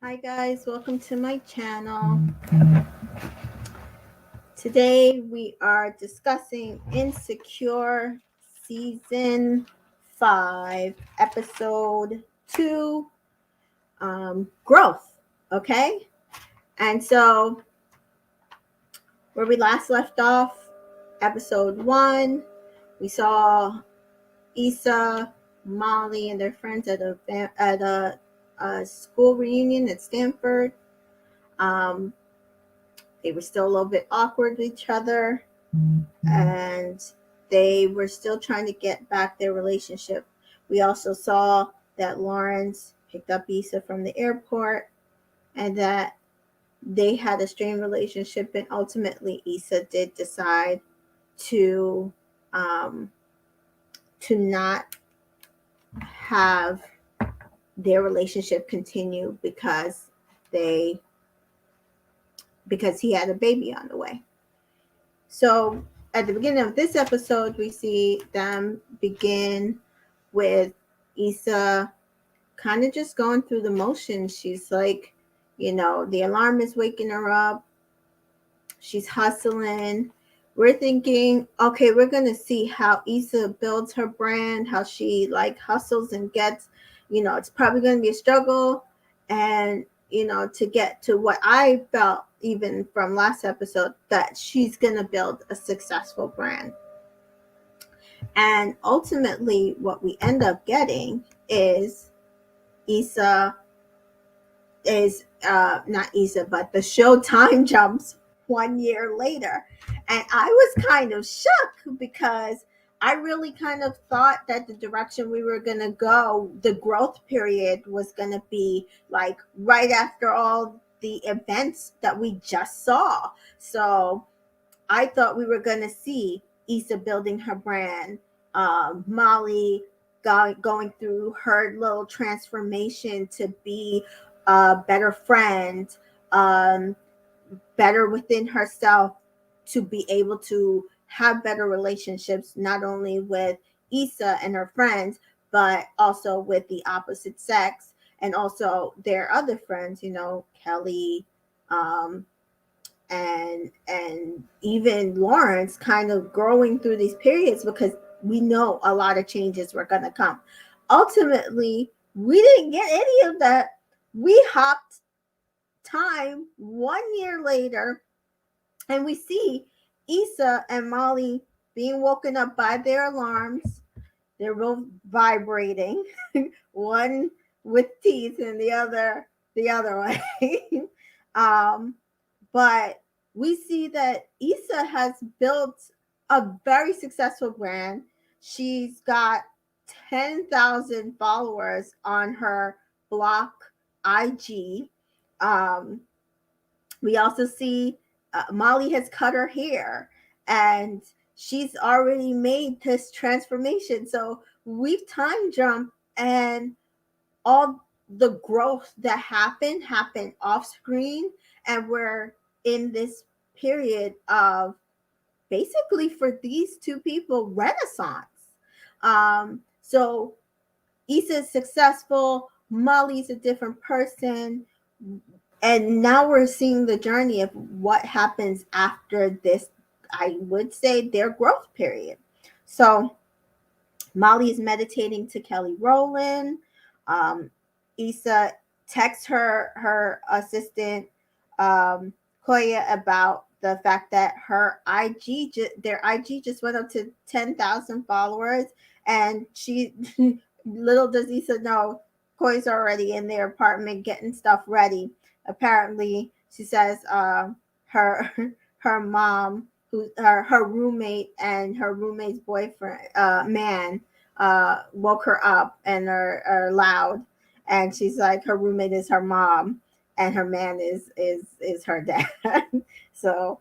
Hi guys, welcome to my channel. Today we are discussing Insecure Season 5, Episode 2, Growth. Okay? And so, where we last left off, Episode 1, we saw Issa, Molly, and their friends at a school reunion at Stanford. They were still a little bit awkward with each other, and they were still trying to get back their relationship. We also saw that Lawrence picked up Issa from the airport and that they had a strained relationship, and ultimately Issa did decide to um, not have their relationship continue they because he had a baby on the way. So at the beginning of this episode, we see them begin with Issa kind of just going through the motions. She's like, the alarm is waking her up. She's hustling. We're thinking, okay, we're going to see how Issa builds her brand, how she like hustles and gets, it's probably going to be a struggle. And, to get to what I felt even from last episode, that she's going to build a successful brand. And ultimately, what we end up getting is Issa is not Issa, but the show time jumps 1 year later. And I was kind of shook because I really kind of thought that the direction we were going to go, the growth period was going to be like right after all the events that we just saw. So I thought we were going to see Issa building her brand, Molly going through her little transformation to be a better friend, um, better within herself, to be able to have better relationships, not only with Issa and her friends, but also with the opposite sex and also their other friends, Kelly, um, and even Lawrence, kind of growing through these periods, because we know a lot of changes were going to come. Ultimately, we didn't get any of that. We hopped time 1 year later, and we see Issa and Molly being woken up by their alarms. They're both vibrating, one with teeth and the other way. But we see that Issa has built a very successful brand. She's got 10,000 followers on her block IG. Um, we also see Molly has cut her hair, and she's already made this transformation. So we've time jumped, and all the growth that happened off screen, and we're in this period of basically, for these two people, renaissance. So Issa's successful, Molly's a different person, and now we're seeing the journey of what happens after this, I would say, their growth period. So Molly is meditating to Kelly Rowland. Um, Issa texts her assistant, Koya, about the fact that their IG just went up to 10,000 followers, and she little does Issa know, Koya's already in their apartment getting stuff ready. Apparently, she says her her mom, who her roommate and her roommate's boyfriend, man, woke her up and are loud, and she's like, her roommate is her mom and her man is her dad. So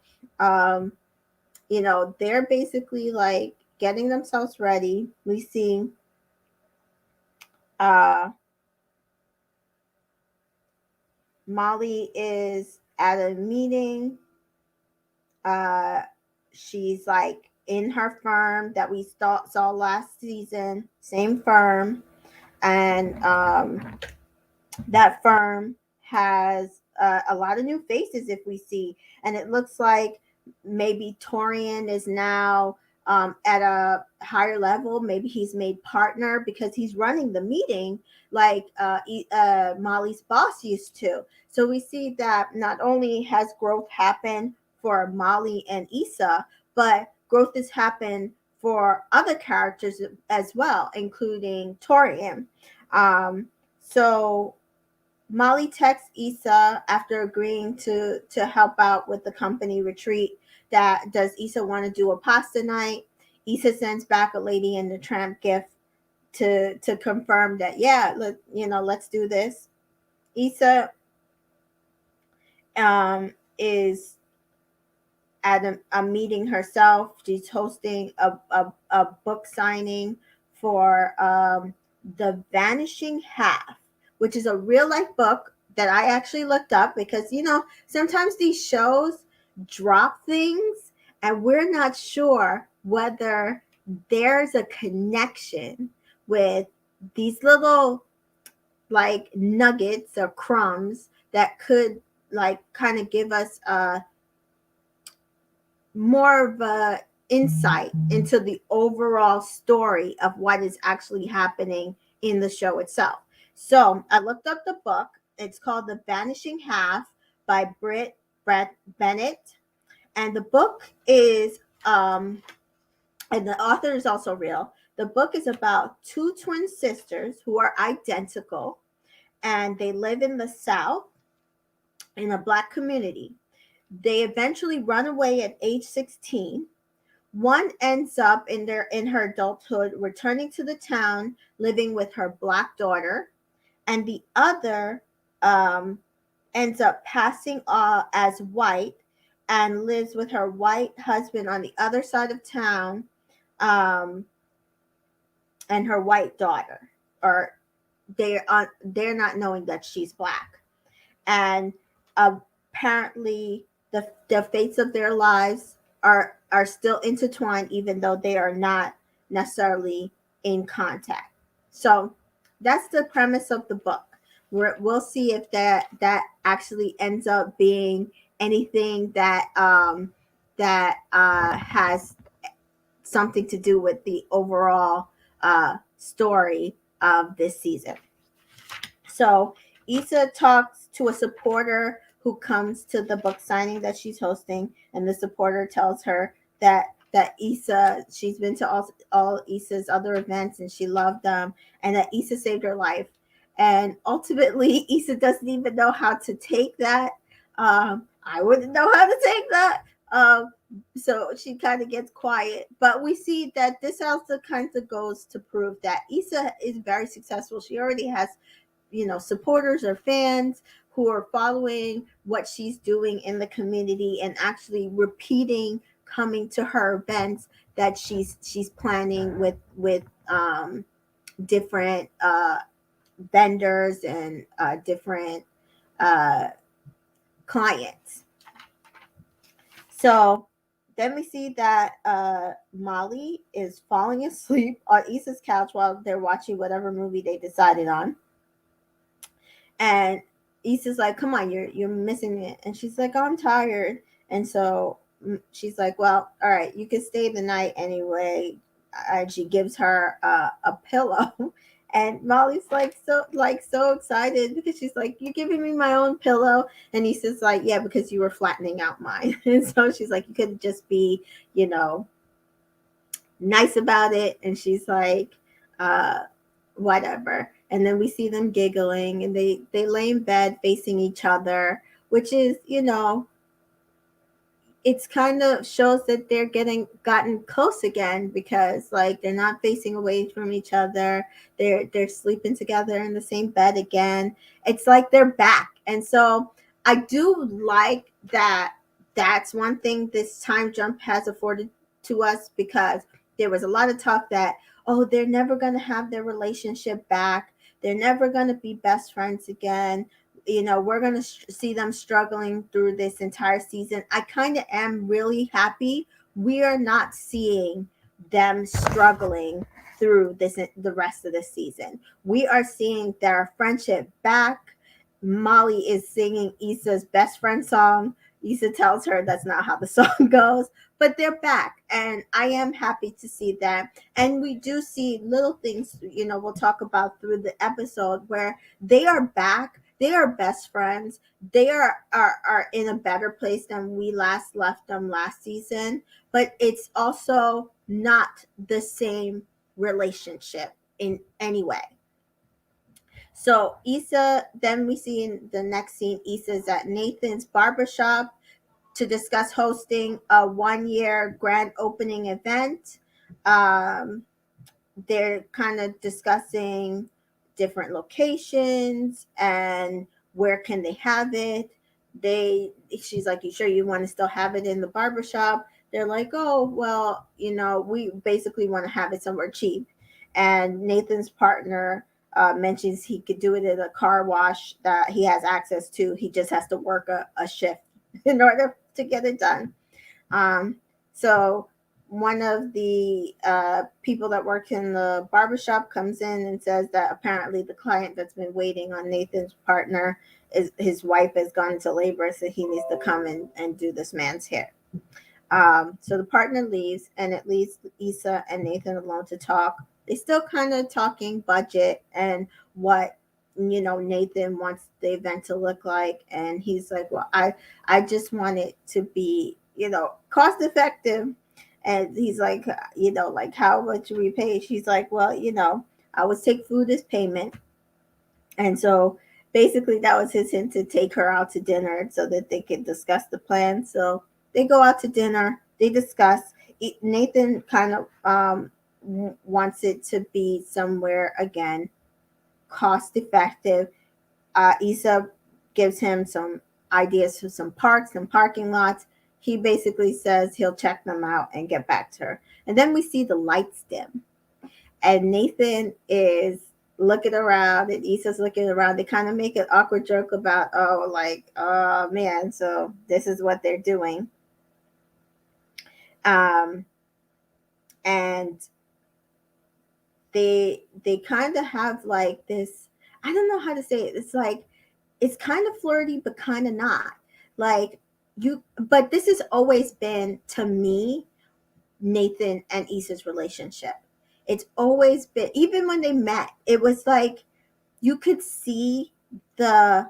they're basically like getting themselves ready. We see uh Molly is at a meeting. uh she's like in her firm that we saw last season, same firm. And that firm has a lot of new faces, if we see, and it looks like maybe Torian is now at a higher level. Maybe he's made partner because he's running the meeting like Molly's boss used to. So we see that not only has growth happened for Molly and Issa, but growth has happened for other characters as well, including Torian. So Molly texts Issa after agreeing to help out with the company retreat. That does Issa want to do a pasta night? Issa sends back a Lady in the Tramp gift to confirm that, yeah, let's do this. Issa is at a meeting herself. She's hosting a book signing for The Vanishing Half, which is a real life book that I actually looked up because, sometimes these shows drop things and we're not sure whether there's a connection with these little like nuggets or crumbs that could like kind of give us more of a insight into the overall story of what is actually happening in the show itself. So I looked up the book. It's called The Vanishing Half by Brett Bennett. And the book is, and the author is also real. The book is about two twin sisters who are identical, and they live in the South in a Black community. They eventually run away at age 16. One ends up in her adulthood returning to the town, living with her Black daughter, and the other ends up passing as white and lives with her white husband on the other side of town, and her white daughter, or they're not knowing that she's Black, and apparently the fates of their lives are still intertwined, even though they are not necessarily in contact. So that's the premise of the book. We'll see if that actually ends up being anything that has something to do with the overall story of this season. So Issa talks to a supporter who comes to the book signing that she's hosting, and the supporter tells her that Issa, she's been to all Issa's other events and she loved them, and that Issa saved her life. And ultimately, Issa doesn't even know how to take that. I wouldn't know how to take that. So she kind of gets quiet. But we see that this also kind of goes to prove that Issa is very successful. She already has, supporters or fans who are following what she's doing in the community and actually repeating coming to her events that she's planning with different vendors and different clients. So then we see that Molly is falling asleep on Issa's couch while they're watching whatever movie they decided on. And Issa's like, come on, you're missing it. And she's like, oh, I'm tired. And so she's like, well, all right, you can stay the night anyway. And she gives her a pillow. And Molly's so excited because she's like, you're giving me my own pillow. And Issa's like, yeah, because you were flattening out mine. And so she's like, you could just be, nice about it. And she's like, whatever. And then we see them giggling, and they lay in bed facing each other, which is, it's kind of shows that they're gotten close again, because like they're not facing away from each other. They're sleeping together in the same bed again. It's like they're back. And so I do like that. That's one thing this time jump has afforded to us, because there was a lot of talk that, oh, they're never going to have their relationship back. They're never going to be best friends again. We're going to see them struggling through this entire season. I kind of am really happy we are not seeing them struggling through the rest of the season. We are seeing their friendship back. Molly is singing Issa's best friend song. Issa tells her that's not how the song goes, but they're back, and I am happy to see that. And we do see little things, we'll talk about through the episode where they are back. They are best friends. They are in a better place than we last left them last season, but it's also not the same relationship in any way. So Issa, then we see in the next scene, Issa's at Nathan's barbershop to discuss hosting a 1 year grand opening event. Um, they're kind of discussing different locations and where can they have it. She's like, you sure you want to still have it in the barbershop? They're like, oh well, we basically want to have it somewhere cheap. And Nathan's partner mentions he could do it at a car wash that he has access to. He just has to work a shift in order to get it done. So one of the people that work in the barbershop comes in and says that apparently the client that's been waiting on Nathan's partner, is his wife has gone into labor, so he needs to come and do this man's hair. So the partner leaves, and it leaves Issa and Nathan alone to talk. They still kind of talking budget and what Nathan wants the event to look like, and he's like, well, I just want it to be cost effective. And he's like, like, how much we pay? She's like, well, I always take food as payment. And so basically that was his hint to take her out to dinner so that they could discuss the plan. So they go out to dinner, they discuss. Nathan kind of wants it to be somewhere, again, cost effective. Issa gives him some ideas for some parks and parking lots. He basically says he'll check them out and get back to her. And then we see the lights dim. And Nathan is looking around and Issa's looking around. They kind of make an awkward joke about, oh man, so this is what they're doing. And they kind of have like this, I don't know how to say it. It's like, it's kind of flirty, but kind of not. Like, but this has always been, to me, Nathan and Issa's relationship. It's always been, even when they met, it was like you could see the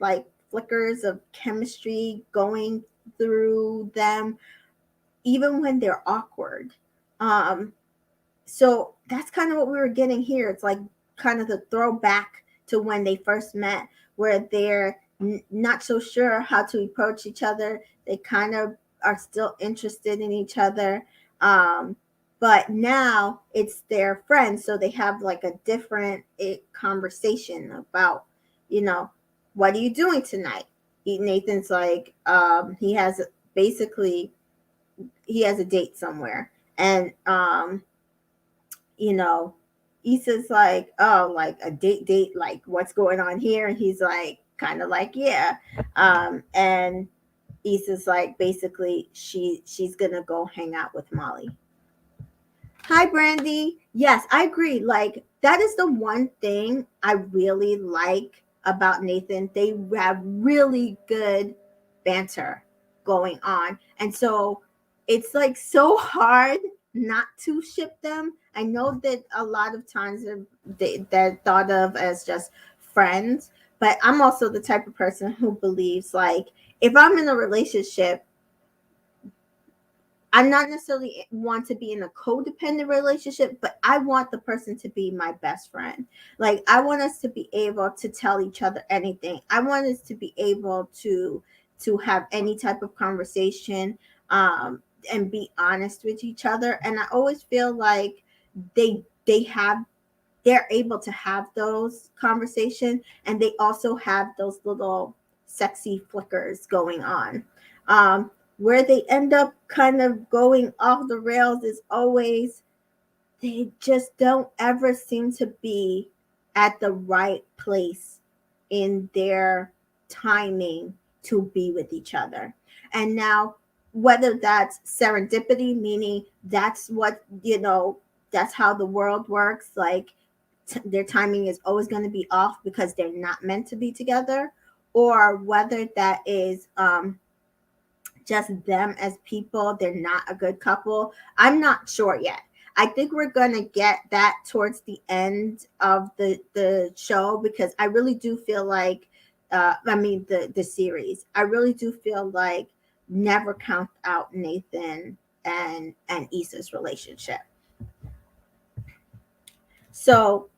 like flickers of chemistry going through them, even when they're awkward. So that's kind of what we were getting here. It's like kind of the throwback to when they first met, where they're not so sure how to approach each other. They kind of are still interested in each other. But now it's their friends. So they have like a different conversation about, what are you doing tonight? Nathan's like, he has a date somewhere. And, Issa's like, oh, like a date, like what's going on here? And he's like, kind of like, yeah. And Issa's like, basically, she's gonna go hang out with Molly. Hi, Brandy. Yes, I agree. Like, that is the one thing I really like about Nathan. They have really good banter going on. And so it's like so hard not to ship them. I know that a lot of times they're thought of as just friends, but I'm also the type of person who believes, like, if I'm in a relationship, I'm not necessarily want to be in a codependent relationship, but I want the person to be my best friend. Like, I want us to be able to tell each other anything. I want us to be able to have any type of conversation, and be honest with each other. And I always feel like they're able to have those conversations, and they also have those little sexy flickers going on. Where they end up kind of going off the rails is always, they just don't ever seem to be at the right place in their timing to be with each other. And now, whether that's serendipity, meaning that's what, that's how the world works, like their timing is always going to be off because they're not meant to be together, or whether that is just them as people, they're not a good couple. I'm not sure yet. I think we're going to get that towards the end of the show, because I really do feel like the series, I really do feel like never count out Nathan and Issa's relationship. So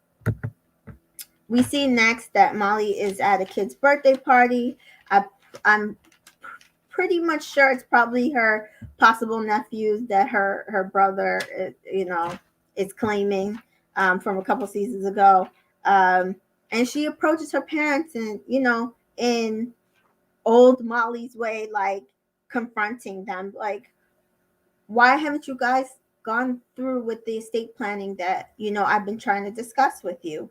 we see next that Molly is at a kid's birthday party. I'm pretty much sure it's probably her possible nephews that her brother, is claiming, from a couple seasons ago. Um, and she approaches her parents, and in old Molly's way, like confronting them, like, why haven't you guys gone through with the estate planning that I've been trying to discuss with you?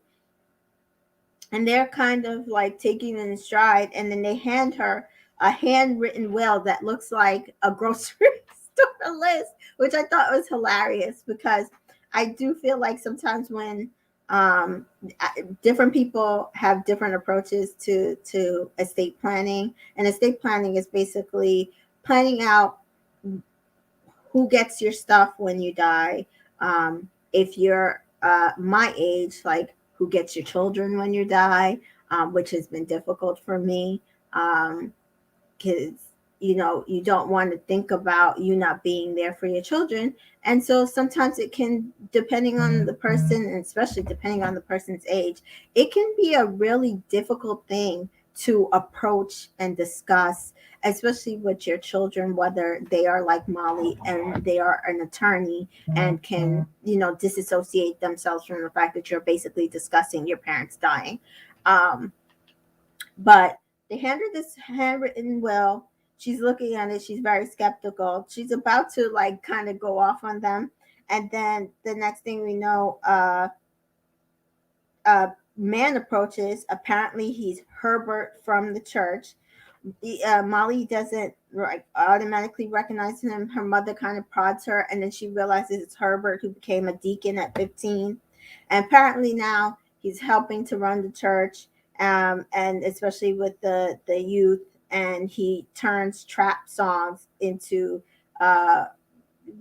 And they're kind of like taking it in stride, and then they hand her a handwritten will that looks like a grocery store list, which I thought was hilarious, because I do feel like sometimes when um, different people have different approaches to estate planning, and estate planning is basically planning out who gets your stuff when you die. If you're my age, like who gets your children when you die, which has been difficult for me, because you don't want to think about you not being there for your children. And so sometimes it can, depending on the person, and especially depending on the person's age, it can be a really difficult thing to approach and discuss, especially with your children, whether they are like Molly and they are an attorney and can disassociate themselves from the fact that you're basically discussing your parents dying. But they hand her this handwritten will. She's looking at it. She's very skeptical. She's about to like kind of go off on them. And then the next thing we know, a man approaches. Apparently, he's Herbert from the church. Molly doesn't automatically recognize him. Her mother kind of prods her, and then she realizes it's Herbert, who became a deacon at 15. And apparently now he's helping to run the church, and especially with the youth. And he turns trap songs into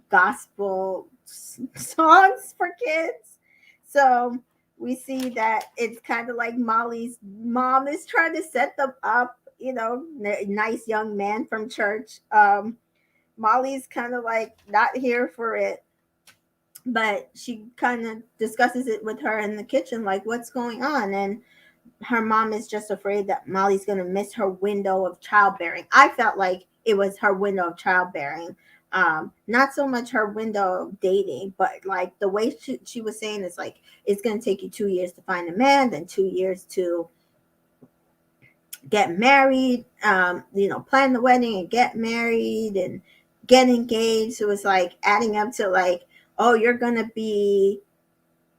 gospel songs for kids. So we see that it's kind of like Molly's mom is trying to set them up, nice young man from church. Molly's kind of like not here for it, but she kind of discusses it with her in the kitchen, like what's going on. And her mom is just afraid that Molly's going to miss her window of childbearing. I felt like it was her window of childbearing. Not so much her window of dating, but like the way she was saying is like, it's going to take you 2 years to find a man, then 2 years to get married, plan the wedding and get married and get engaged. So it's like adding up to like, oh, you're going to be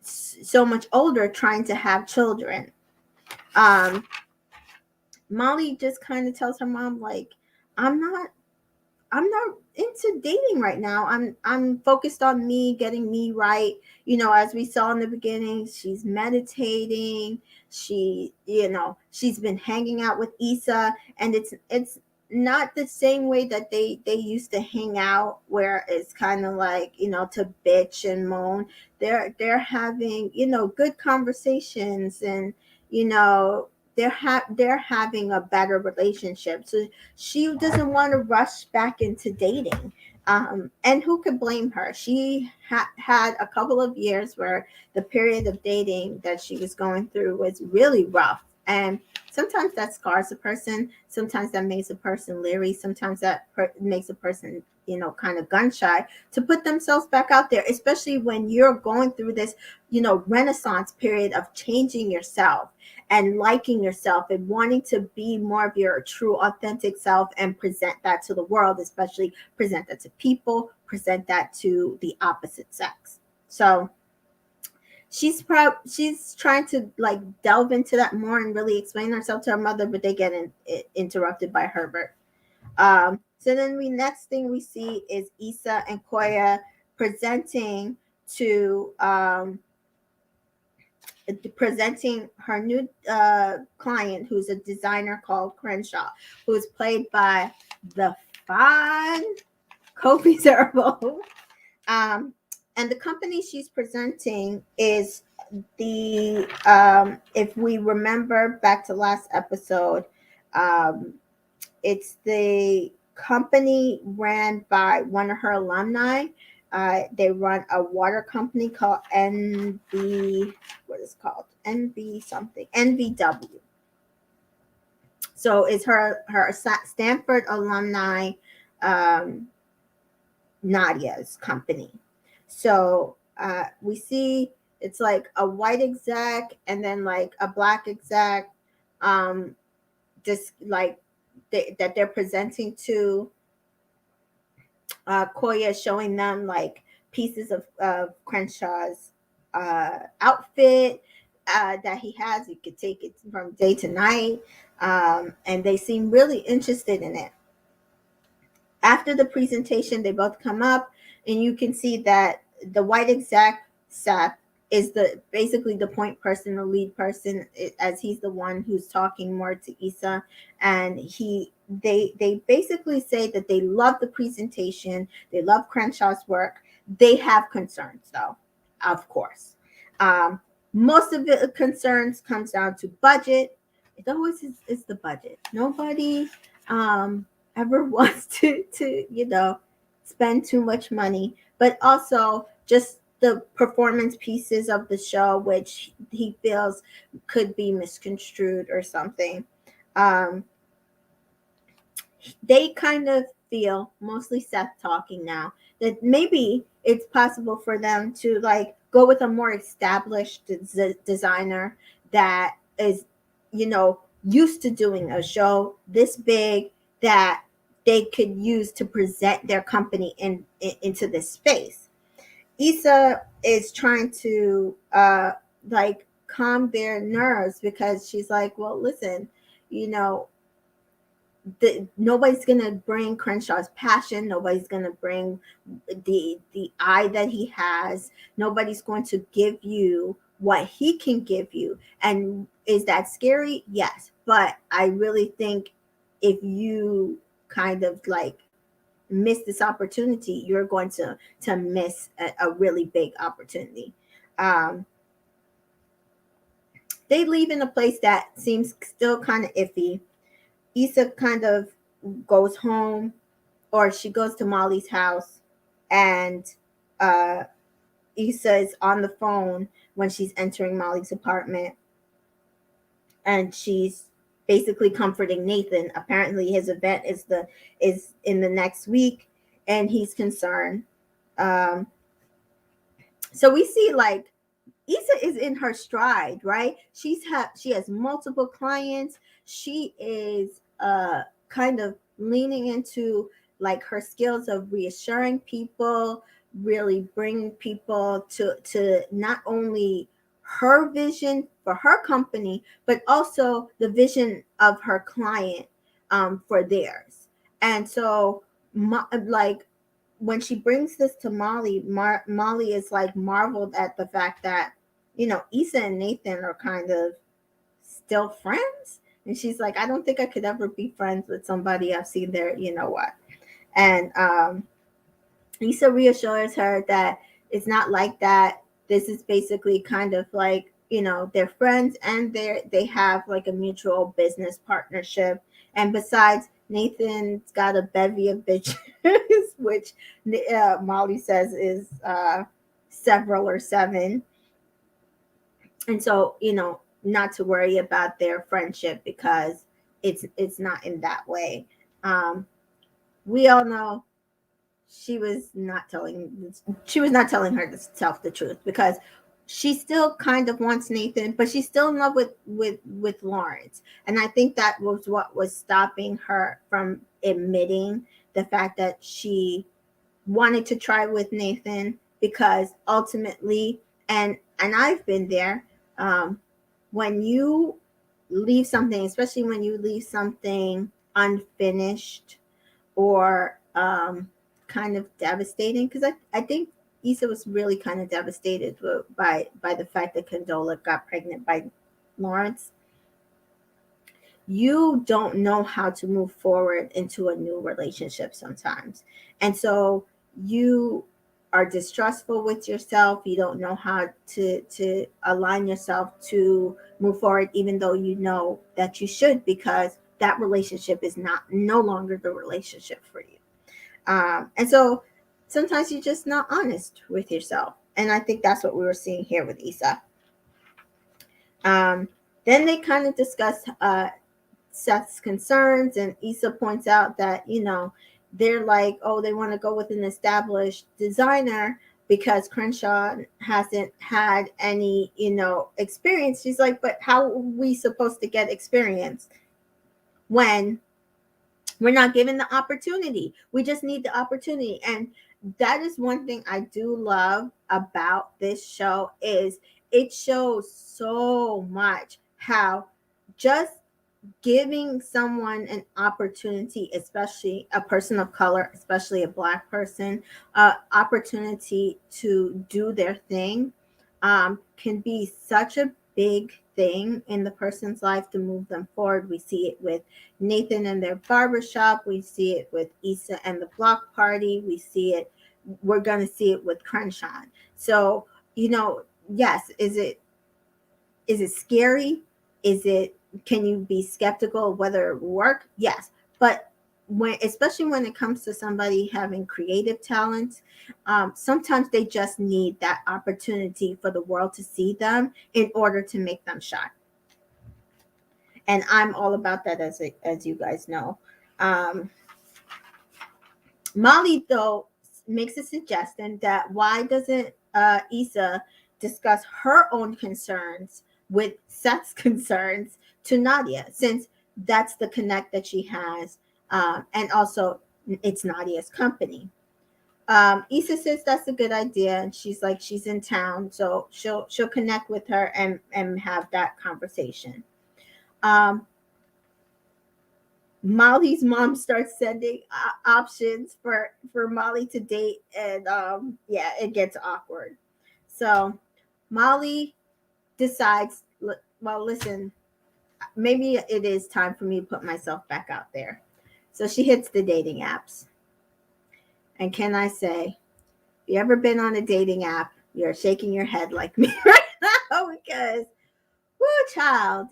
so much older trying to have children. Molly just kind of tells her mom, like, I'm not into dating right now. I'm focused on me, getting me right. As we saw in the beginning, she's meditating. She's been hanging out with Issa, and it's not the same way that they used to hang out, where it's kind of like, to bitch and moan. They're having, good conversations, and they're having a better relationship. So she doesn't want to rush back into dating. And who could blame her? She had a couple of years where the period of dating that she was going through was really rough. And sometimes that scars a person. Sometimes that makes a person leery. Sometimes that makes a person, kind of gun shy to put themselves back out there, especially when you're going through this, renaissance period of changing yourself and liking yourself and wanting to be more of your true authentic self and present that to the world, especially present that to people, present that to the opposite sex. So she's trying to like delve into that more and really explain herself to her mother, but they get interrupted by Herbert. So then next thing we see is Issa and Koya presenting to presenting her new client, who's a designer called Crenshaw, who is played by the fine Kobe Zerbo. And the company she's presenting is if we remember back to last episode, um, it's the company ran by one of her alumni. They run a water company called NB. What is it called? NB something. NVW. So it's her Stanford alumni, um, Nadia's company. So we see it's like a white exec and then like a black exec, just like that they're presenting to Koya, showing them like pieces of Crenshaw's outfit that he has. You could take it from day to night, and they seem really interested in it. After the presentation, they both come up, and you can see that the white exec, Seth, is basically the point person, the lead person, as he's the one who's talking more to Issa. And they basically say that they love the presentation, they love Crenshaw's work. They have concerns, though, of course. Most of the concerns comes down to budget. It always is the budget. Nobody ever wants to spend too much money, but also just the performance pieces of the show, which he feels could be misconstrued or something. They kind of feel, mostly Seth talking now, that maybe it's possible for them to like go with a more established designer that is, used to doing a show this big, that they could use to present their company into this space. Issa is trying to like calm their nerves, because she's like, well, listen, nobody's gonna bring Crenshaw's passion. Nobody's gonna bring the eye that he has. Nobody's going to give you what he can give you. And is that scary? Yes, but I really think if you kind of like miss this opportunity, you're going to miss a really big opportunity. They leave in a place that seems still kind of iffy. Issa kind of goes home, or she goes to Molly's house, and Issa is on the phone when she's entering Molly's apartment, and she's basically comforting Nathan. Apparently his event is in the next week, and he's concerned. So we see like Issa is in her stride, right? She has multiple clients. She is kind of leaning into like her skills of reassuring people, really bringing people to not only her vision for her company, but also the vision of her client for theirs. And so, like, when she brings this to Molly, Molly is like marveled at the fact that, Issa and Nathan are kind of still friends. And she's like, I don't think I could ever be friends with somebody I've seen there, what. And Issa reassures her that it's not like that. This is basically kind of like, they're friends, and they have like a mutual business partnership. And besides, Nathan's got a bevy of bitches, which Molly says is several or seven. And so, not to worry about their friendship, because it's not in that way. We all know she was not telling herself the truth, because she still kind of wants Nathan, but she's still in love with Lawrence. And I think that was what was stopping her from admitting the fact that she wanted to try with Nathan, because ultimately, and I've been there, when you leave something, especially when you leave something unfinished or kind of devastating, because I think Issa was really kind of devastated by the fact that Condola got pregnant by Lawrence. You don't know how to move forward into a new relationship sometimes. And so you are distrustful with yourself. You don't know how to align yourself to move forward, even though you know that you should, because that relationship is no longer the relationship for you. And so sometimes you're just not honest with yourself. And I think that's what we were seeing here with Issa. Then they kind of discuss Seth's concerns, and Issa points out that, they're like, oh, they want to go with an established designer because Crenshaw hasn't had any, experience. She's like, but how are we supposed to get experience when we're not given the opportunity? We just need the opportunity. And that is one thing I do love about this show, is it shows so much how just giving someone an opportunity, especially a person of color, especially a Black person, opportunity to do their thing, can be such a big thing in the person's life to move them forward. We see it with Nathan and their barbershop. We see it with Issa and the block party. We're going to see it with Crenshaw. So, yes, is it scary? Can you be skeptical of whether it will work? Yes. But especially when it comes to somebody having creative talent, sometimes they just need that opportunity for the world to see them in order to make them shine. And I'm all about that, as you guys know. Molly, though, makes a suggestion that why doesn't Issa discuss her own concerns with Seth's concerns to Nadia, since that's the connect that she has, and also it's Nadia's company. Issa says that's a good idea, and she's like, she's in town, so she'll connect with her and have that conversation. Molly's mom starts sending options for Molly to date, and it gets awkward. So Molly decides, well, listen, maybe it is time for me to put myself back out there. So she hits the dating apps. And can I say, if you ever been on a dating app, you're shaking your head like me right now, because, woo, child,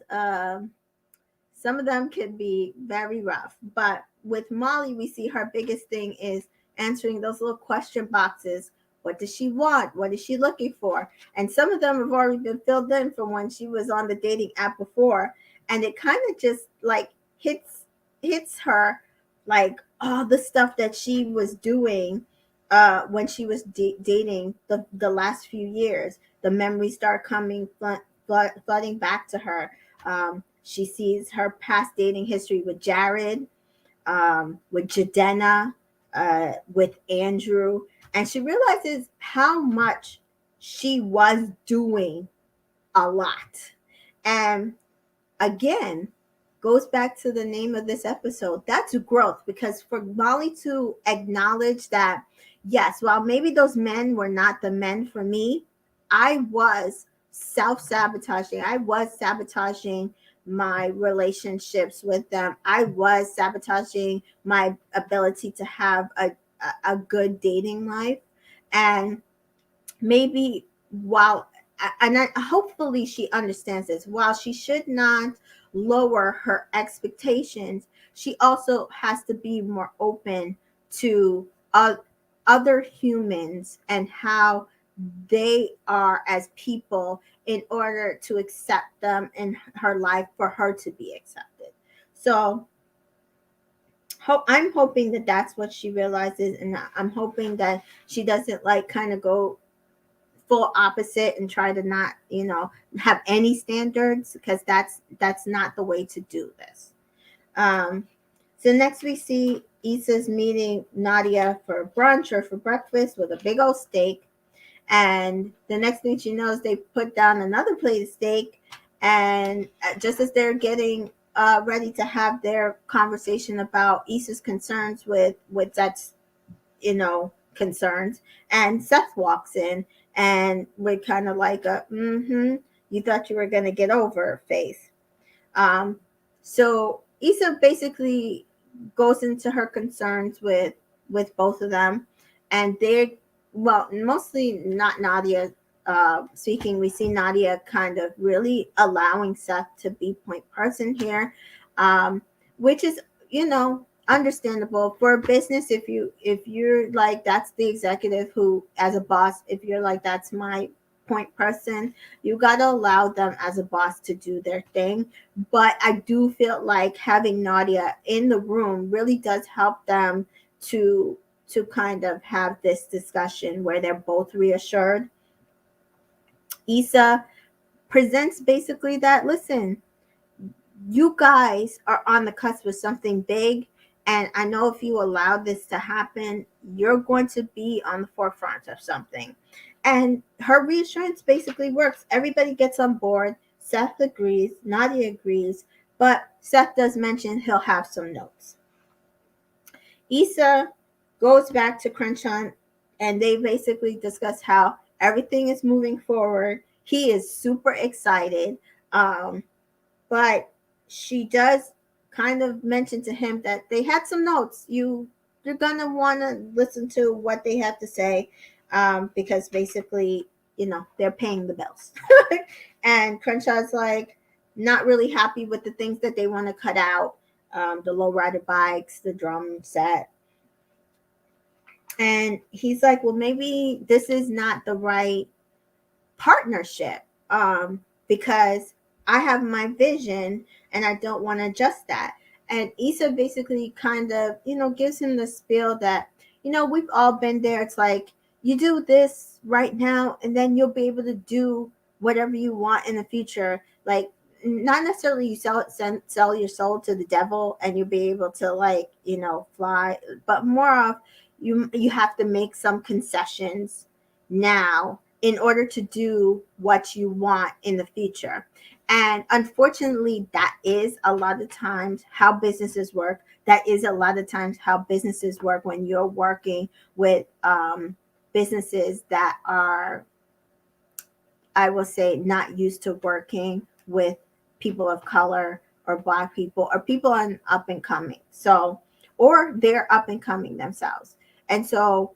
some of them can be very rough. But with Molly, we see her biggest thing is answering those little question boxes. What does she want? What is she looking for? And some of them have already been filled in from when she was on the dating app before. And it kind of just like hits her, like all the stuff that she was doing when she was dating the last few years. The memories start coming flooding back to her. She sees her past dating history with Jared, with Jadena, with Andrew, and she realizes how much she was doing a lot. And again, goes back to the name of this episode. That's growth, because for Molly to acknowledge that, yes, while maybe those men were not the men for me, I was self-sabotaging. I was sabotaging my relationships with them. I was sabotaging my ability to have a good dating life. And maybe hopefully she understands this, while she should not lower her expectations, she also has to be more open to other humans and how they are as people in order to accept them in her life, for her to be accepted. So I'm hoping that that's what she realizes, and I'm hoping that she doesn't like kind of go full opposite and try to not, have any standards, because that's not the way to do this. So next we see Issa's meeting Nadia for brunch or for breakfast with a big old steak. And the next thing she knows, they put down another plate of steak. And just as they're getting ready to have their conversation about Issa's concerns with that, concerns. And Seth walks in, and we're kind of like you thought you were going to get over face. Um, so Issa basically goes into her concerns with both of them, and they're, well, mostly not Nadia speaking. We see Nadia kind of really allowing Seth to be point person here, um, which is, understandable for a business. If you're like, that's the executive who, as a boss, if you're like, that's my point person, you got to allow them as a boss to do their thing. But I do feel like having Nadia in the room really does help them to kind of have this discussion where they're both reassured. Issa presents basically that, listen, you guys are on the cusp of something big, and I know if you allow this to happen, you're going to be on the forefront of something. And her reassurance basically works. Everybody gets on board. Seth agrees, Nadia agrees, but Seth does mention he'll have some notes. Issa goes back to Crenshaw, and they basically discuss how everything is moving forward. He is super excited. But she does kind of mention to him that they had some notes. You're gonna want to listen to what they have to say, because basically, they're paying the bills. And Crenshaw's like, not really happy with the things that they want to cut out, the lowrider bikes, the drum set. And he's like, well, maybe this is not the right partnership, because I have my vision and I don't want to adjust that. And Issa basically kind of, gives him the spiel that, we've all been there. It's like, you do this right now and then you'll be able to do whatever you want in the future. Like, not necessarily you sell your soul to the devil and you'll be able to, like, fly, but more of, you have to make some concessions now in order to do what you want in the future. And unfortunately, that is a lot of times how businesses work. That is a lot of times how businesses work when you're working with businesses that are, I will say, not used to working with people of color or Black people or people on up and coming. So, or they're up and coming themselves. And so,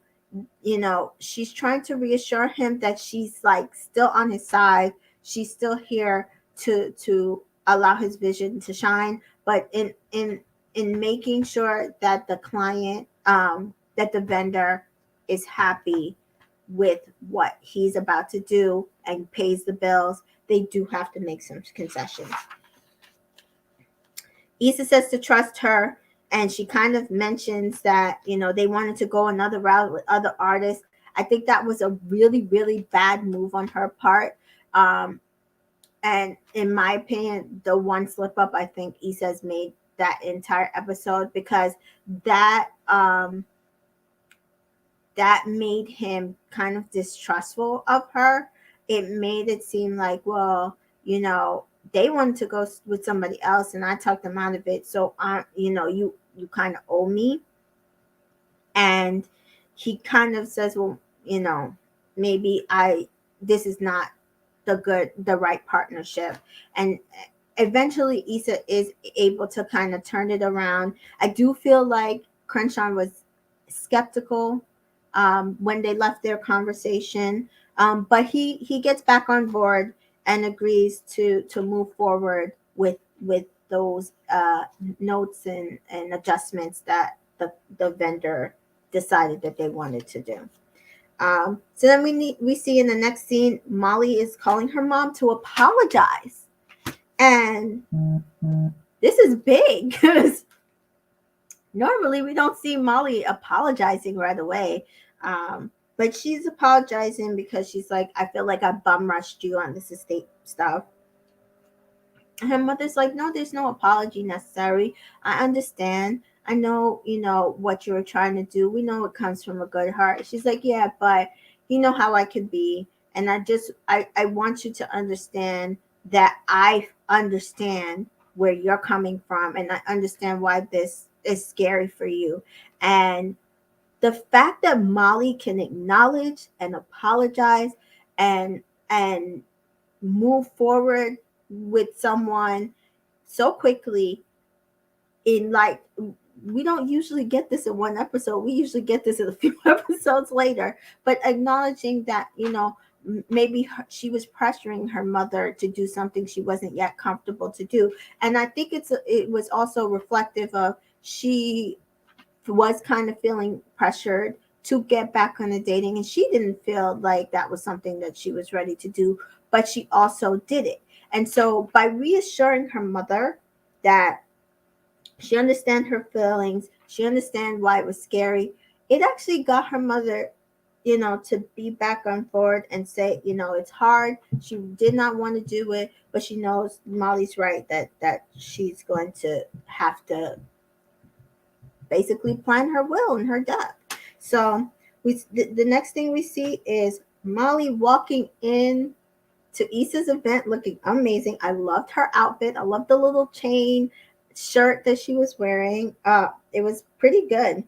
she's trying to reassure him that she's, like, still on his side. She's still here to allow his vision to shine, but in making sure that the client, that the vendor is happy with what he's about to do and pays the bills. They do have to make some concessions. Issa says to trust her, and she kind of mentions that, they wanted to go another route with other artists. I think that was a really, really bad move on her part. And in my opinion, the one slip up I think Issa's made that entire episode, because that made him kind of distrustful of her. It made it seem like, well, they wanted to go with somebody else and I talked them out of it. So, you kind of owe me. And he kind of says, well, maybe this is not the right partnership. And eventually Issa is able to kind of turn it around. I do feel like Crenshaw was skeptical when they left their conversation, but he gets back on board and agrees to move forward with those notes and adjustments that the vendor decided that they wanted to do. So then we see in the next scene, Molly is calling her mom to apologize. And this is big because normally we don't see Molly apologizing right away. But she's apologizing because she's like, I feel like I bum rushed you on this estate stuff. And her mother's like, no, there's no apology necessary. I understand. I know, what you were trying to do. We know it comes from a good heart. She's like, yeah, but you know how I could be. And I want you to understand that I understand where you're coming from. And I understand why this is scary for you. And the fact that Molly can acknowledge and apologize and move forward with someone so quickly, in like, we don't usually get this in one episode. We usually get this in a few episodes later. But acknowledging that, maybe she was pressuring her mother to do something she wasn't yet comfortable to do. And I think it was also reflective of, she was kind of feeling pressured to get back on the dating, and she didn't feel like that was something that she was ready to do, but she also did it. And so by reassuring her mother that she understands her feelings, she understands why it was scary, it actually got her mother, to be back on board and say, it's hard. She did not want to do it, but she knows Molly's right, that she's going to have to basically plan her will and her death. So the next thing we see is Molly walking in to Issa's event looking amazing. I loved her outfit. I loved the little chain shirt that she was wearing. It was pretty good.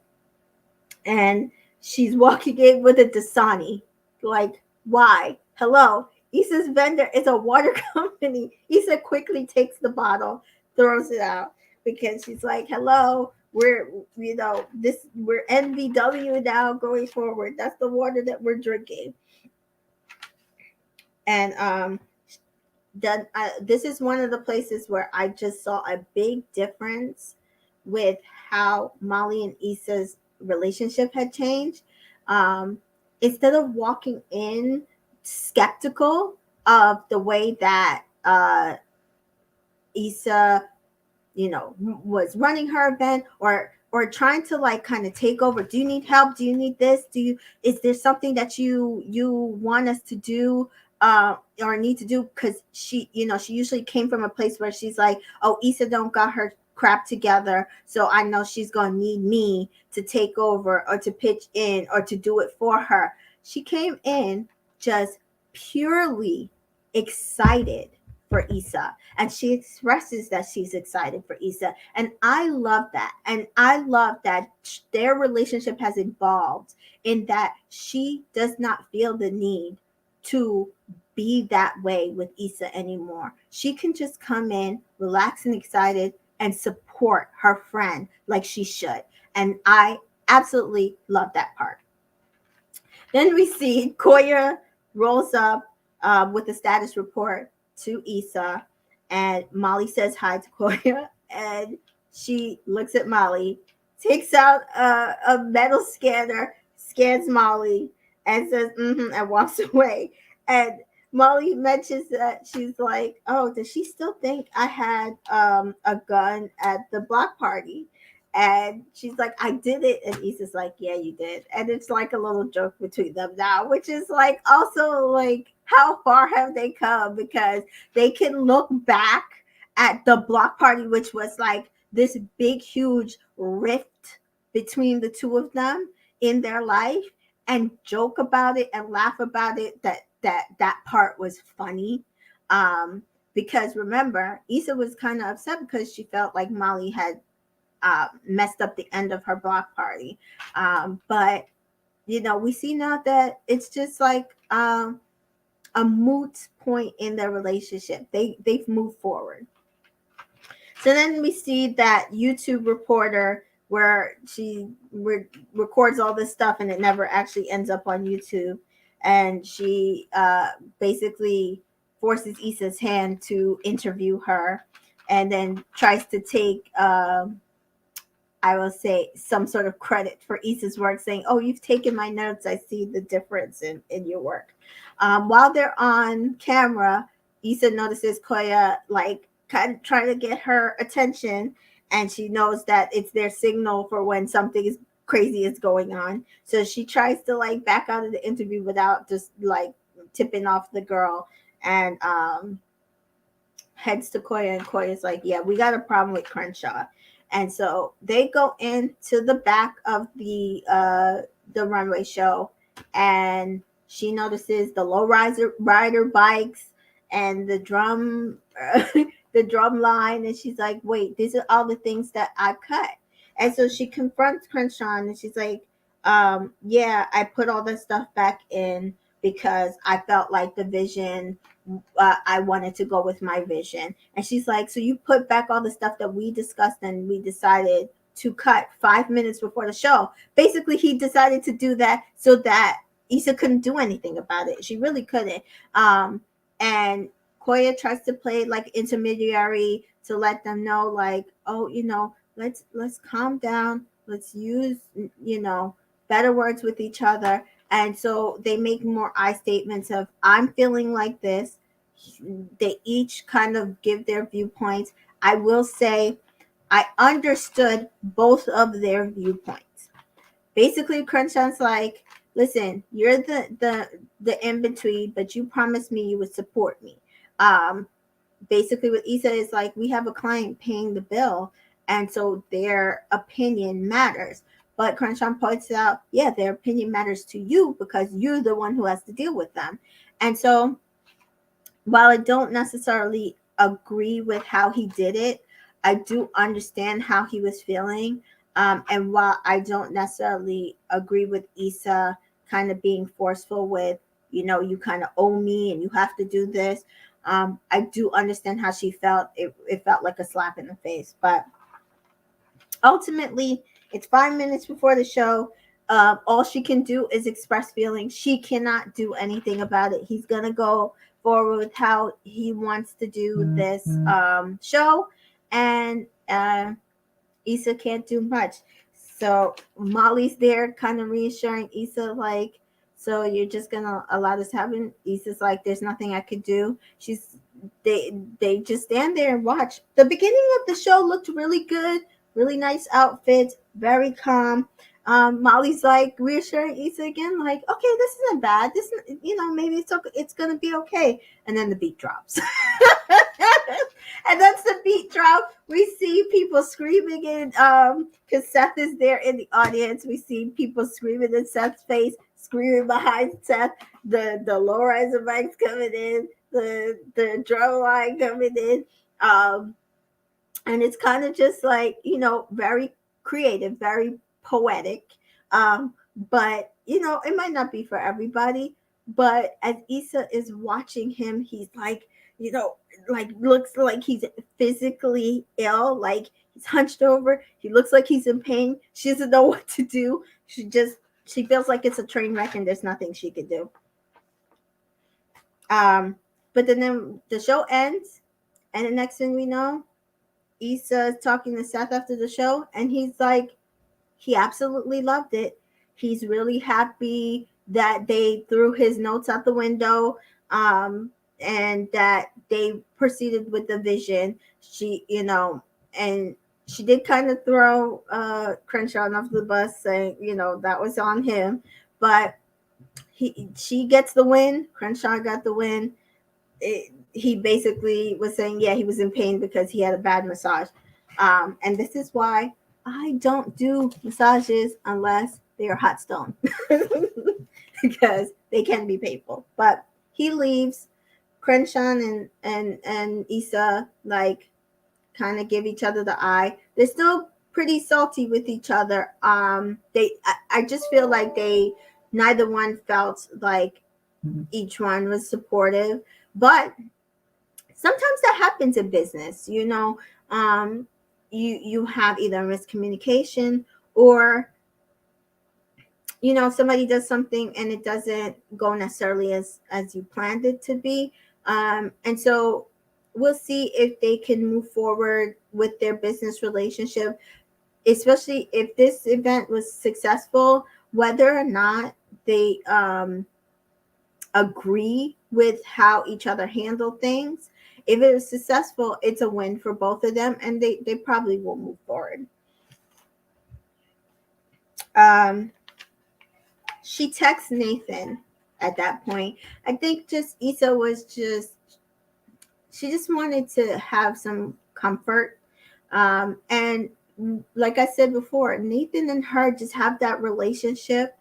And she's walking in with a Dasani. Like, why? Hello. Issa's vendor is a water company. Issa quickly takes the bottle, throws it out, because she's like, hello, we're NVW now going forward. That's the water that we're drinking. And this is one of the places where I just saw a big difference with how Molly and Issa's relationship had changed. Instead of walking in skeptical of the way that Issa, was running her event, or trying to like kind of take over. Do you need help? Do you need this? Is there something that you want us to do? Or need to do? Because she usually came from a place where she's like, oh, Issa don't got her crap together, so I know she's gonna need me to take over or to pitch in or to do it for her. She came in just purely excited for Issa, and she expresses that she's excited for Issa, and I love that. And I love that their relationship has evolved in that she does not feel the need to be that way with Issa anymore. She can just come in, relax and excited, and support her friend like she should. And I absolutely love that part. Then we see Koya rolls up with a status report to Issa, and Molly says hi to Koya, and she looks at Molly, takes out a metal scanner, scans Molly, and says, and walks away. And Molly mentions that she's like, oh, does she still think I had a gun at the block party? And she's like, I did it. And Issa's like, yeah, you did. And it's like a little joke between them now, which is like also like, how far have they come? Because they can look back at the block party, which was like this big, huge rift between the two of them in their life, and joke about it and laugh about it. That part was funny. Because remember, Issa was kind of upset because she felt like Molly had messed up the end of her block party. But we see now that it's just like a moot point in their relationship. They've moved forward. So then we see that YouTube reporter where she records all this stuff and it never actually ends up on YouTube. And she basically forces Issa's hand to interview her, and then tries to take I will say some sort of credit for Issa's work, saying, oh, you've taken my notes. I see the difference in your work. While they're on camera, Issa notices Koya like kind of trying to get her attention, and she knows that it's their signal for when something is crazy is going on. So she tries to like back out of the interview without just like tipping off the girl, and heads to Koya, and Koya's like, yeah, we got a problem with Crenshaw. And so they go into the back of the runway show, and she notices the low rider bikes and the drum the drum line, and she's like, wait, these are all the things that I cut. And so she confronts Crenshaw, and she's like, yeah, I put all this stuff back in because I felt like the vision, I wanted to go with my vision. And she's like, so you put back all the stuff that we discussed and we decided to cut 5 minutes before the show. Basically, he decided to do that so that Issa couldn't do anything about it. She really couldn't. And Koya tries to play like intermediary to let them know, like, oh, let's calm down. Let's use, better words with each other. And so they make more I statements of, I'm feeling like this. They each kind of give their viewpoints. I will say I understood both of their viewpoints. Basically, Crunchon's like, listen, you're the in between, but you promised me you would support me. Basically, what Issa is like, we have a client paying the bill, and so their opinion matters. But Crunchon points out, yeah, their opinion matters to you because you're the one who has to deal with them. And so, while I don't necessarily agree with how he did it, I do understand how he was feeling. And while I don't necessarily agree with Issa kind of being forceful with, you kind of owe me and you have to do this, I do understand how she felt. It felt like a slap in the face. But ultimately, it's 5 minutes before the show. All she can do is express feelings. She cannot do anything about it. He's gonna go forward with how he wants to do this show, and Issa can't do much. So Molly's there, kind of reassuring Issa, like, so you're just gonna allow this to happen? Issa's like, there's nothing I could do. They just stand there and watch. The beginning of the show looked really good, really nice outfits, very calm. Molly's like reassuring Issa again, like, okay, this isn't bad. This, maybe it's gonna be okay. And then the beat drops. And that's the beat drop. We see people screaming in, because Seth is there in the audience. We see people screaming in Seth's face, screaming behind Seth. The low riser mics coming in, the drum line coming in, and it's kind of just like, very creative, very poetic. But it might not be for everybody. But as Issa is watching him, he's like, like looks like he's physically ill, like he's hunched over. He looks like he's in pain. She doesn't know what to do. She feels like it's a train wreck and there's nothing she could do. But then the show ends, and the next thing we know, Issa is talking to Seth after the show, and he's like, he absolutely loved it. He's really happy that they threw his notes out the window, and that they proceeded with the vision. And she did kind of throw Crenshaw off the bus, saying, that was on him. But she gets the win. Crenshaw got the win. He basically was saying, yeah, he was in pain because he had a bad massage. And this is why I don't do massages unless they are hot stone because they can be painful. But he leaves. Crenshaw and Issa like kind of give each other the eye. They're still pretty salty with each other. I just feel like neither one felt like each one was supportive, but sometimes that happens in business. You have either miscommunication or somebody does something and it doesn't go necessarily as you planned it to be, and so we'll see if they can move forward with their business relationship, especially if this event was successful, whether or not they agree with how each other handle things. If it was successful, it's a win for both of them, and they probably will move forward. She texts Nathan at that point. I think just Issa she just wanted to have some comfort. And like I said before, Nathan and her just have that relationship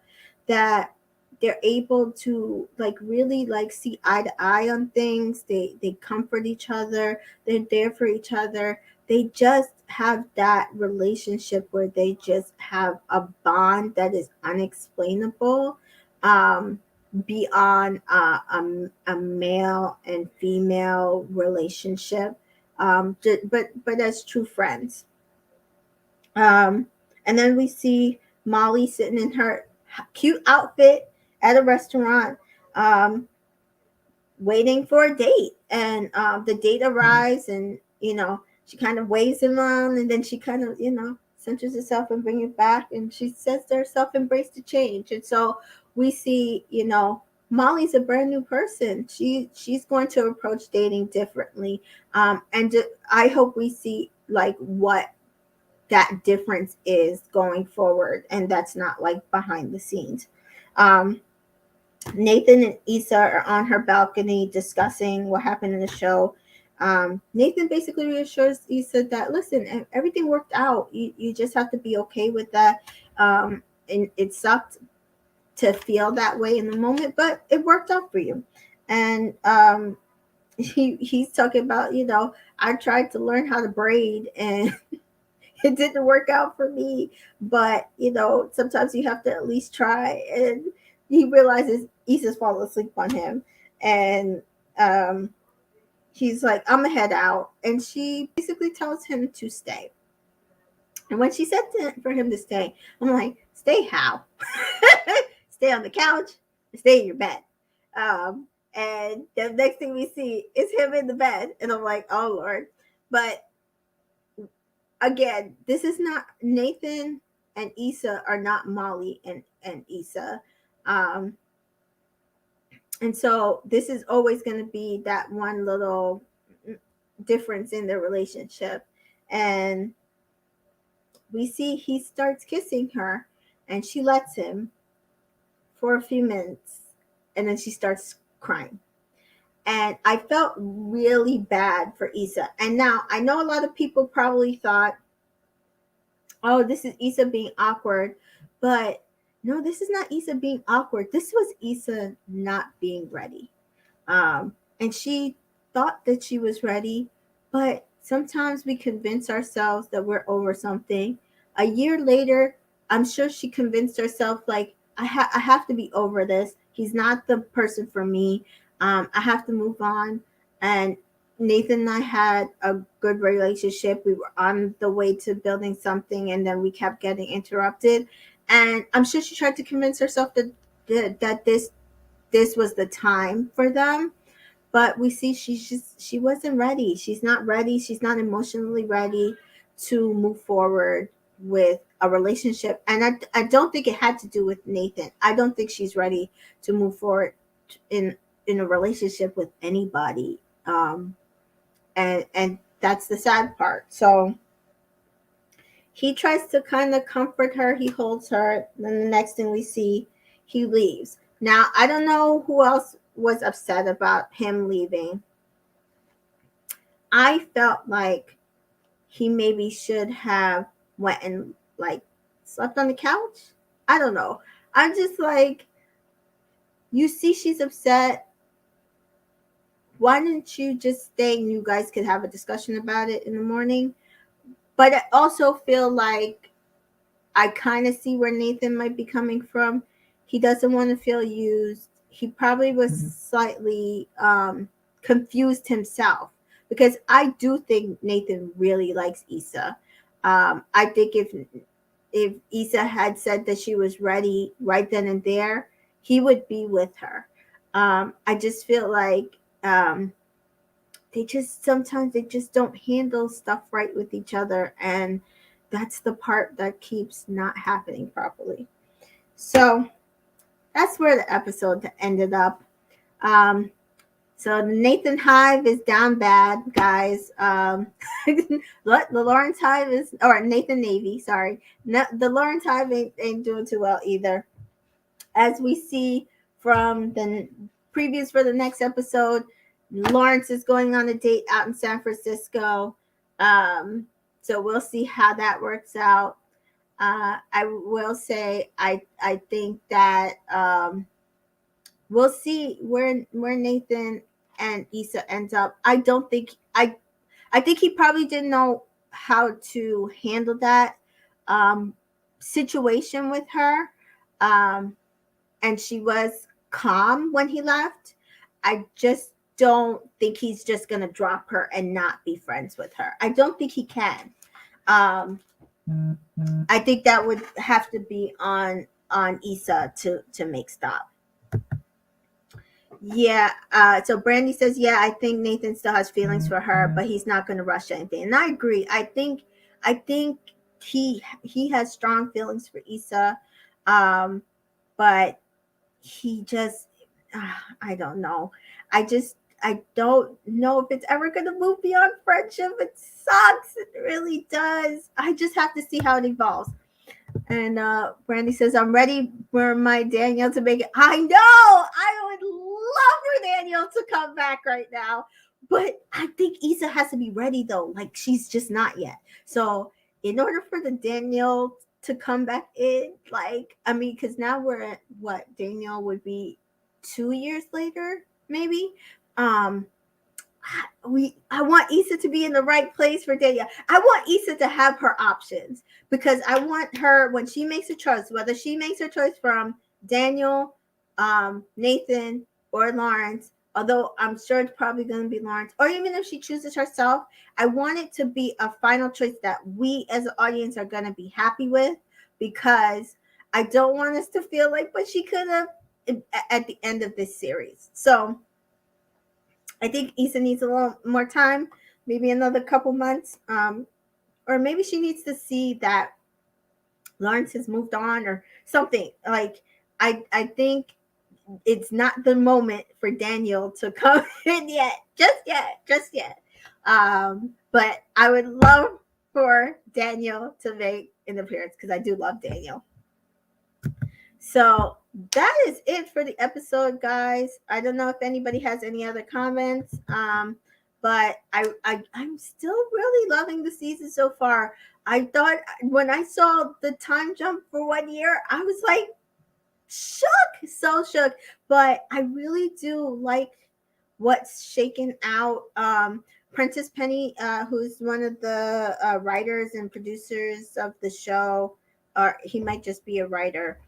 that they're able to like really like see eye to eye on things. They comfort each other. They're there for each other. they just have that relationship where they just have a bond that is unexplainable, um, beyond a male and female relationship, but as true friends. um, and then we see Molly sitting in her cute outfit at a restaurant, um, waiting for a date, and the date arrives, and she kind of waves him on, and then she kind of centers herself and brings it back, and she says to herself, embrace the change. And so we see, Molly's a brand new person. She's going to approach dating differently, and I hope we see like what that difference is going forward, and that's not like behind the scenes. um Nathan and Issa are on her balcony discussing what happened in the show. Nathan basically reassures Issa that, listen, everything worked out. You just have to be okay with that. And it sucked to feel that way in the moment, but it worked out for you. And he's talking about, I tried to learn how to braid, and it didn't work out for me, but sometimes you have to at least try. And he realizes Issa's falling asleep on him, and um, he's like, I'm gonna head out, and she basically tells him to stay. And when she said for him to stay, I'm like, stay how? Stay on the couch, stay in your bed. And the next thing we see is him in the bed, and I'm like, oh Lord. But again, this is not Nathan and Issa are not Molly and Issa. Um, and so this is always going to be that one little difference in their relationship. And we see he starts kissing her, and she lets him for a few minutes, and then she starts crying. And I felt really bad for Issa. And now I know a lot of people probably thought, oh, this is Issa being awkward. But no, this is not Issa being awkward. This was Issa not being ready. And she thought that she was ready, but sometimes we convince ourselves that we're over something. A year later, I'm sure she convinced herself, like, I have to be over this. He's not the person for me. I have to move on. And Nathan and I had a good relationship. We were on the way to building something, and then we kept getting interrupted. And I'm sure she tried to convince herself that this was the time for them. But we see she wasn't ready. She's not ready. She's not emotionally ready to move forward with a relationship. And I don't think it had to do with Nathan. I don't think she's ready to move forward in in a relationship with anybody. And that's the sad part. So he tries to kind of comfort her. He holds her. Then the next thing we see, he leaves. Now I don't know who else was upset about him leaving. I felt like he maybe should have went and like slept on the couch. I don't know. I'm just like, you see she's upset. Why didn't you just stay and you guys could have a discussion about it in the morning? But I also feel like I kind of see where Nathan might be coming from. He doesn't want to feel used. He probably was slightly confused himself, because I do think Nathan really likes Issa. I think if Issa had said that she was ready right then and there, he would be with her. I just feel like sometimes they just don't handle stuff right with each other, and that's the part that keeps not happening properly. So that's where the episode ended up. So the Nathan Hive is down bad, guys. The Lawrence Hive is, or Nathan Navy, sorry. No, the Lawrence Hive ain't doing too well either. As we see from the previews for the next episode, Lawrence is going on a date out in San Francisco. So we'll see how that works out. I will say I think that we'll see where Nathan and Issa ends up. I think he probably didn't know handle that situation with her. And she was calm when he left. I just don't think he's just gonna drop her and not be friends with her. I don't think he can. Um, I think that would have to be on Issa to make stop. Yeah. So Brandy says, yeah, I think Nathan still has feelings for her, but he's not going to rush anything. And I agree. I think he has strong feelings for Issa, but he just, I don't know. I don't know if it's ever going to move beyond friendship. It sucks. It really does. I just have to see how it evolves. And Brandy says, I'm ready for my Danielle to make it. I know. I would love for Danielle to come back right now. But I think Issa has to be ready, though. Like, she's just not yet. So, in order for the Danielle to come back in, like, I mean, because now we're at what? Danielle would be 2 years later, maybe. I want Issa to be in the right place for Danielle. I want Issa to have her options because I want her, when she makes a choice, whether she makes her choice from Daniel, Nathan, or Lawrence, although I'm sure it's probably going to be Lawrence, or even if she chooses herself, I want it to be a final choice that we as an audience are going to be happy with, because I don't want us to feel like, but she could have at the end of this series. So I think Issa needs a little more time, maybe another couple months, or maybe she needs to see that Lawrence has moved on or something. Like, I think it's not the moment for Daniel to come in yet, just yet. But I would love for Daniel to make an appearance because I do love Daniel. So that is it for the episode, guys. I don't know if anybody has any other comments, but I'm still really loving the season so far. I thought when I saw the time jump for 1 year, I was like shook, so shook. But I really do like what's shaken out. Prentice Penny, who's one of the writers and producers of the show, or he might just be a writer,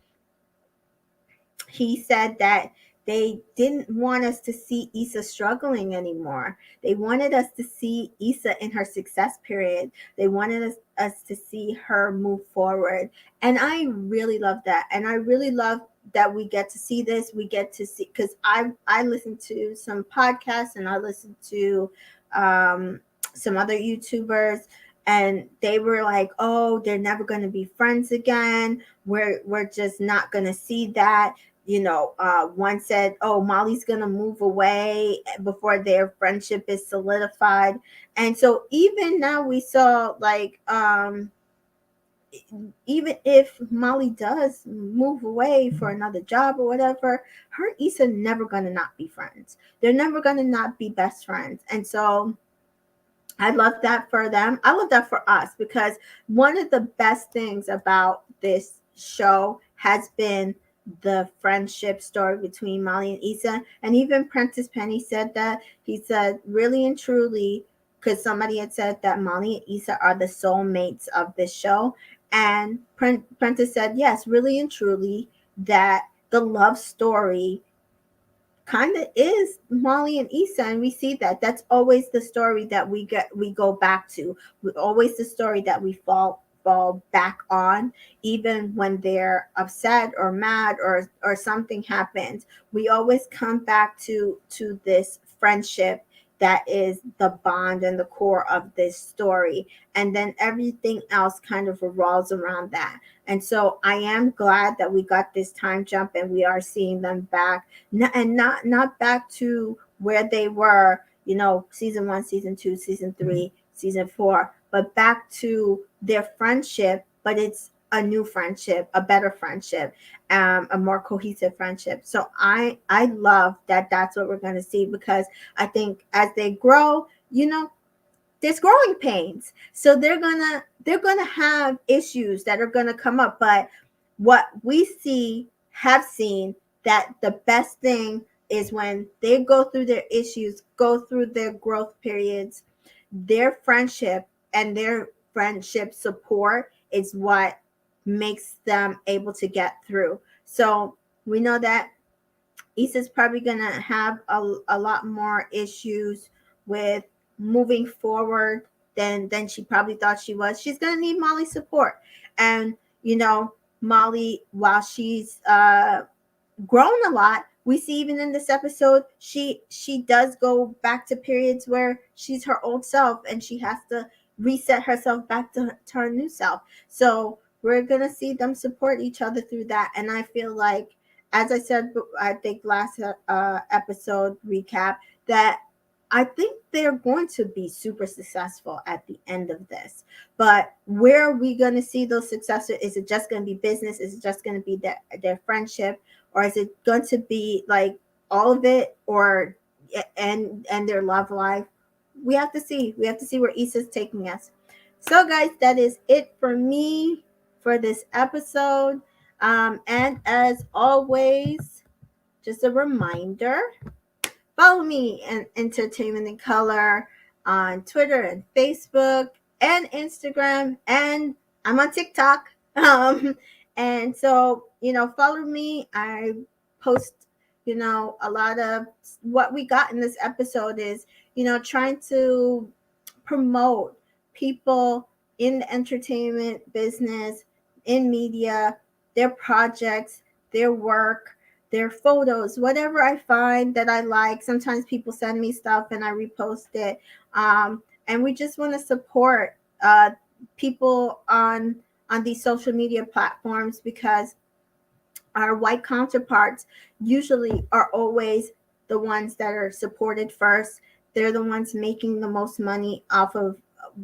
he said that they didn't want us to see Issa struggling anymore. They wanted us to see Issa in her success period. They wanted us to see her move forward. And I really love that. And I really love that we get to see this. We get to see, because I listen to some podcasts and I listen to some other YouTubers, and they were like, oh, they're never going to be friends again. We're just not going to see that. One said, oh, Molly's going to move away before their friendship is solidified. And so even now we saw, like, even if Molly does move away for another job or whatever, her and Issa never going to not be friends. They're never going to not be best friends. And so I love that for them. I love that for us, because one of the best things about this show has been the friendship story between Molly and Issa. And even Prentice Penny said that. He said, really and truly, because somebody had said that Molly and Issa are the soulmates of this show. And Prentice said, yes, really and truly, that the love story kind of is Molly and Issa, and we see that. That's always the story that we go back to. Always the story that we fall back on, even when they're upset or mad or something happens. We always come back to this friendship that is the bond and the core of this story, and then everything else kind of revolves around that. And so I am glad that we got this time jump and we are seeing them back, and not back to where they were, season 1, season 2, season 3, season 4, but back to their friendship. But it's a new friendship, a better friendship, a more cohesive friendship. So I love that that's what we're going to see, because I think as they grow, there's growing pains. So they're gonna have issues that are gonna come up. But what we have seen, that the best thing is when they go through their issues, go through their growth periods, their friendship and their friendship support is what makes them able to get through. So we know that Issa's probably going to have a lot more issues with moving forward than she probably thought she was. She's going to need Molly's support. And, Molly, while she's grown a lot, we see even in this episode she does go back to periods where she's her old self and she has to reset herself back to her new self. So we're gonna see them support each other through that. And I feel like, as I said, I think last episode recap, that I think they're going to be super successful at the end of this. But where are we going to see those successes? Is it just going to be business? Is it just going to be their friendship? Or is it going to be like all of it, or and their love life? We have to see. We have to see where Issa's taking us. So, guys, that is it for me for this episode. And as always, just a reminder, follow me and Entertainment in Color on Twitter and Facebook and Instagram, and I'm on TikTok. And so, follow me. I post, a lot of what we got in this episode is, trying to promote people in the entertainment business, in media, their projects, their work, their photos, whatever I find that I like. Sometimes people send me stuff and I repost it. And we just want to support people on these social media platforms, because our white counterparts usually are always the ones that are supported first. They're the ones making the most money off of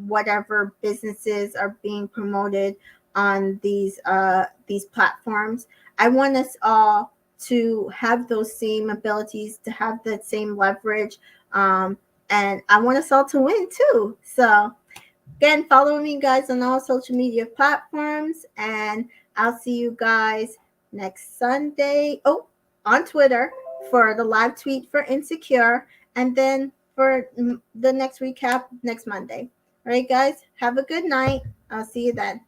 whatever businesses are being promoted on these platforms. I want us all to have those same abilities, to have that same leverage, and I want us all to win too. So again, follow me, guys, on all social media platforms, and I'll see you guys next Sunday. Oh, on Twitter for the live tweet for Insecure, and then for the next recap next Monday. All right, guys, have a good night. I'll see you then.